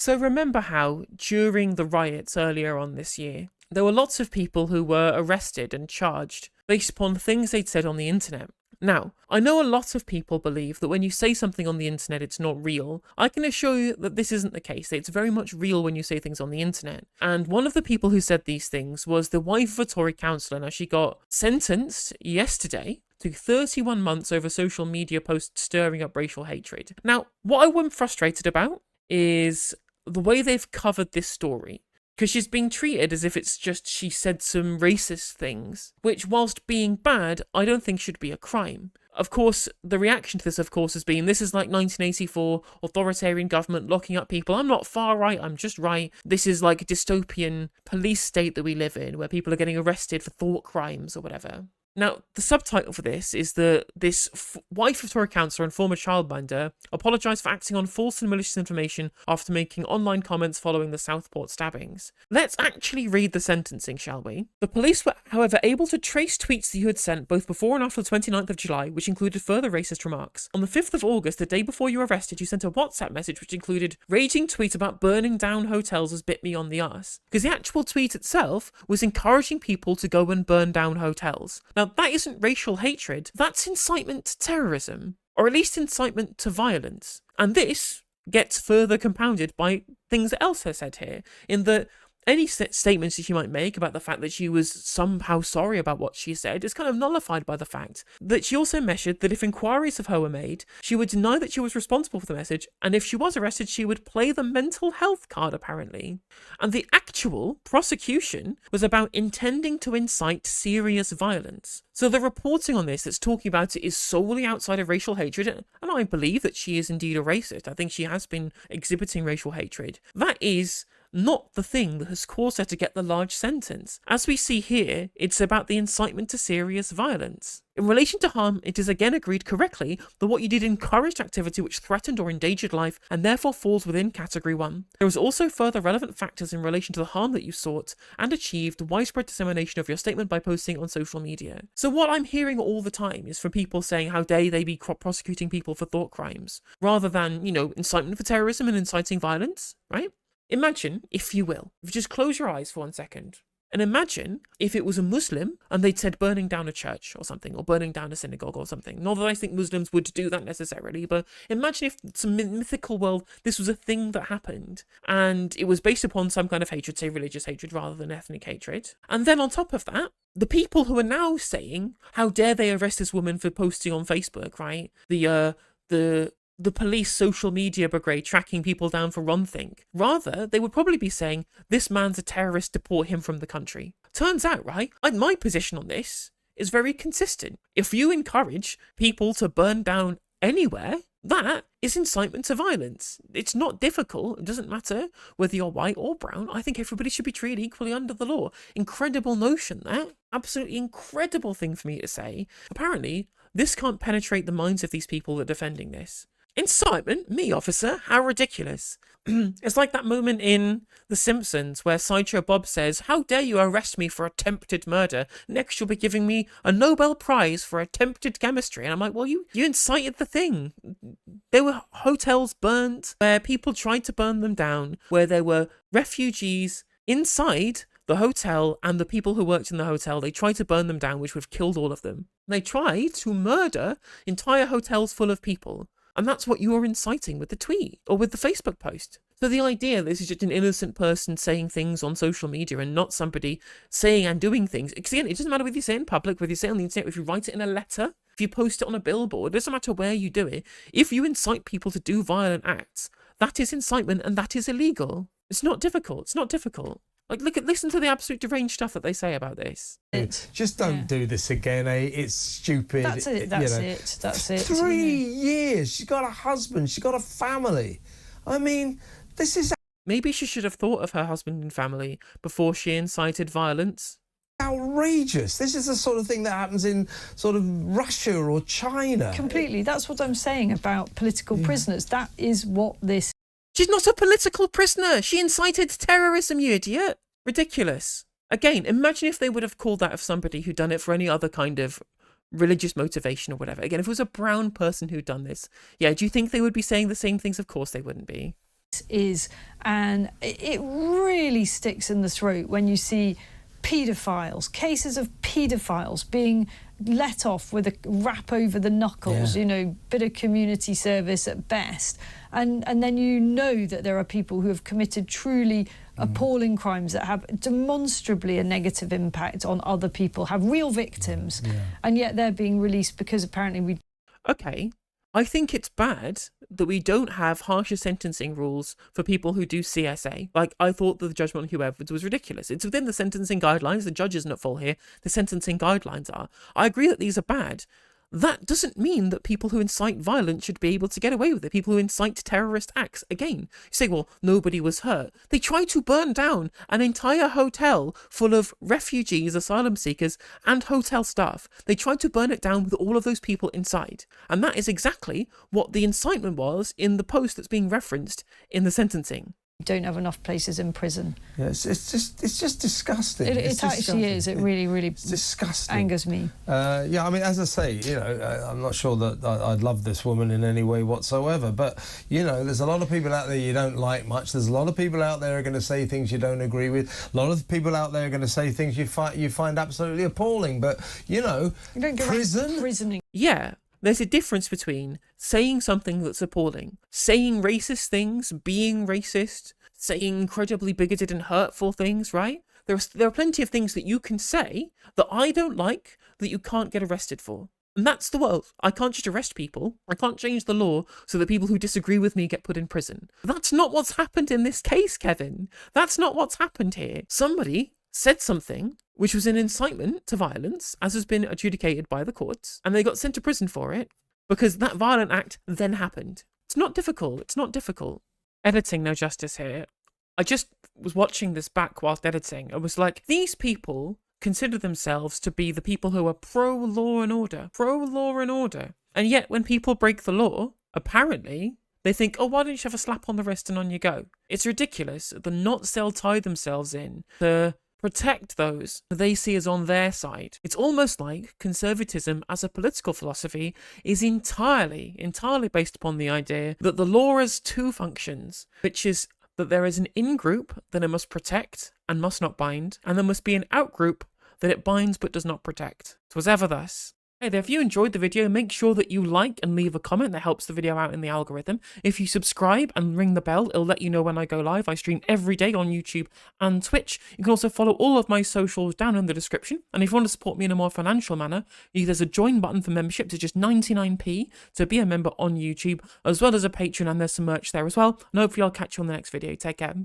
So remember how, during the riots earlier on this year, there were lots of people who were arrested and charged based upon things they'd said on the internet. Now, I know a lot of people believe that when you say something on the internet, it's not real. I can assure you that this isn't the case. It's very much real when you say things on the internet. And one of the people who said these things was the wife of a Tory councillor. Now, she got sentenced yesterday to 31 months over social media posts stirring up racial hatred. Now, what I'm frustrated about is the way they've covered this story. Because she's being treated as if it's just she said some racist things, which, whilst being bad, I don't think should be a crime. Of course, the reaction to this, of course, has been, this is like 1984, authoritarian government locking up people. I'm not far right, I'm just right. This is like a dystopian police state that we live in, where people are getting arrested for thought crimes or whatever. Now, the subtitle for this is that this wife of Tory councillor and former childminder apologised for acting on false and malicious information after making online comments following the Southport stabbings. Let's actually read the sentencing, shall we? The police were, however, able to trace tweets that you had sent both before and after the 29th of July, which included further racist remarks. On the 5th of August, the day before you were arrested, you sent a WhatsApp message which included raging tweets about burning down hotels as bit me on the arse. Because the actual tweet itself was encouraging people to go and burn down hotels. Now, that isn't racial hatred, that's incitement to terrorism, or at least incitement to violence. And this gets further compounded by things else are said here, in that any statements that she might make about the fact that she was somehow sorry about what she said is kind of nullified by the fact that she also measured that if inquiries of her were made, she would deny that she was responsible for the message, and if she was arrested, she would play the mental health card, apparently. And the actual prosecution was about intending to incite serious violence. So the reporting on this that's talking about it is solely outside of racial hatred, and I believe that she is indeed a racist. I think she has been exhibiting racial hatred. That is not the thing that has caused her to get the large sentence. As we see here, it's about the incitement to serious violence. In relation to harm, it is again agreed correctly that what you did encouraged activity which threatened or endangered life and therefore falls within category 1. There is also further relevant factors in relation to the harm that you sought and achieved widespread dissemination of your statement by posting on social media. So what I'm hearing all the time is from people saying how dare they be prosecuting people for thought crimes, rather than, incitement for terrorism and inciting violence, right? Imagine, if you will, if you just close your eyes for 1 second, and imagine if it was a Muslim and they'd said burning down a church or something, or burning down a synagogue or something. Not that I think Muslims would do that necessarily, but imagine if some mythical world, this was a thing that happened, and it was based upon some kind of hatred, say religious hatred rather than ethnic hatred. And then on top of that, the people who are now saying, how dare they arrest this woman for posting on Facebook, right? The police social media brigade tracking people down for one thing. Rather, they would probably be saying, this man's a terrorist, deport him from the country. Turns out, right, my position on this is very consistent. If you encourage people to burn down anywhere, that is incitement to violence. It's not difficult. It doesn't matter whether you're white or brown. I think everybody should be treated equally under the law. Incredible notion, that. Absolutely incredible thing for me to say. Apparently, this can't penetrate the minds of these people that are defending this. Incitement? Me, officer? How ridiculous. It's like that moment in The Simpsons where Sideshow Bob says, how dare you arrest me for attempted murder? Next you'll be giving me a Nobel Prize for attempted chemistry. And I'm like, well, you incited the thing. There were hotels burnt where people tried to burn them down, where there were refugees inside the hotel, and the people who worked in the hotel, they tried to burn them down, which would have killed all of them. They tried to murder entire hotels full of people. And that's what you're inciting with the tweet or with the Facebook post. So the idea that this is just an innocent person saying things on social media and not somebody saying and doing things. Because again, it doesn't matter whether you say it in public, whether you say it on the internet, if you write it in a letter, if you post it on a billboard, it doesn't matter where you do it. If you incite people to do violent acts, that is incitement and that is illegal. It's not difficult. It's not difficult. Like, listen to the absolute deranged stuff that they say about this. Just don't do this again, eh? It's stupid. That's it. That's it. 3 years. She's got a husband. She's got a family. I mean, this is Maybe she should have thought of her husband and family before she incited violence. outrageous. This is the sort of thing that happens in sort of Russia or China. Completely. That's what I'm saying about political prisoners. That is what this... She's not a political prisoner. She incited terrorism, you idiot. Ridiculous. Again, imagine if they would have called that of somebody who'd done it for any other kind of religious motivation or whatever. Again, if it was a brown person who'd done this, yeah, do you think they would be saying the same things? Of course they wouldn't be. is, and it really sticks in the throat when you see paedophiles, cases of paedophiles being let off with a rap over the knuckles, you know, bit of community service at best, and then you know that there are people who have committed truly appalling crimes that have demonstrably a negative impact on other people, have real victims, and yet they're being released because apparently we... Okay, I think it's bad that we don't have harsher sentencing rules for people who do CSA. Like, I thought that the judgment on Hugh Edwards was ridiculous. It's within the sentencing guidelines. The judge isn't at fault here. The sentencing guidelines are. I agree that these are bad. That doesn't mean that people who incite violence should be able to get away with it. People who incite terrorist acts. Again, you say, well, nobody was hurt. They tried to burn down an entire hotel full of refugees, asylum seekers, and hotel staff. They tried to burn it down with all of those people inside. And that is exactly what the incitement was in the post that's being referenced in the sentencing. Don't have enough places in prison. Yeah, it's just disgusting. It actually is. It really it's disgusting. angers me. Yeah, I mean, as I say, you know, I'm not sure that I'd love this woman in any way whatsoever, but, you know, there's a lot of people out there you don't like much. There's a lot of people out there who are going to say things you don't agree with. A lot of people out there are going to say things you find absolutely appalling. But, you know, prisoning. Yeah. There's a difference between saying something that's appalling, saying racist things, being racist, saying incredibly bigoted and hurtful things, right? There are plenty of things that you can say that I don't like that you can't get arrested for. And that's the world. I can't just arrest people. I can't change the law so that people who disagree with me get put in prison. That's not what's happened in this case, Kevin. That's not what's happened here. Somebody said something which was an incitement to violence, as has been adjudicated by the courts, and they got sent to prison for it because that violent act then happened. It's not difficult. It's not difficult. Editing no justice here. I just was watching this back whilst editing. I was like, these people consider themselves to be the people who are pro-law and order. Pro-law and order. And yet when people break the law, apparently they think, oh, why don't you have a slap on the wrist and on you go? It's ridiculous. The knots they'll tie themselves in to protect those they see as on their side. It's almost like conservatism as a political philosophy is entirely based upon the idea that the law has two functions, which is that there is an in-group that it must protect and must not bind, and there must be an out-group that it binds but does not protect. 'Twas ever thus. Hey there, if you enjoyed the video, make sure that you like and leave a comment. That helps the video out in the algorithm. If you subscribe and ring the bell, it'll let you know when I go live. I stream every day on YouTube and Twitch. You can also follow all of my socials down in the description. And if you want to support me in a more financial manner, there's a join button for memberships. It's just 99p to be a member on YouTube, as well as a Patreon, and there's some merch there as well. And hopefully I'll catch you on the next video. Take care.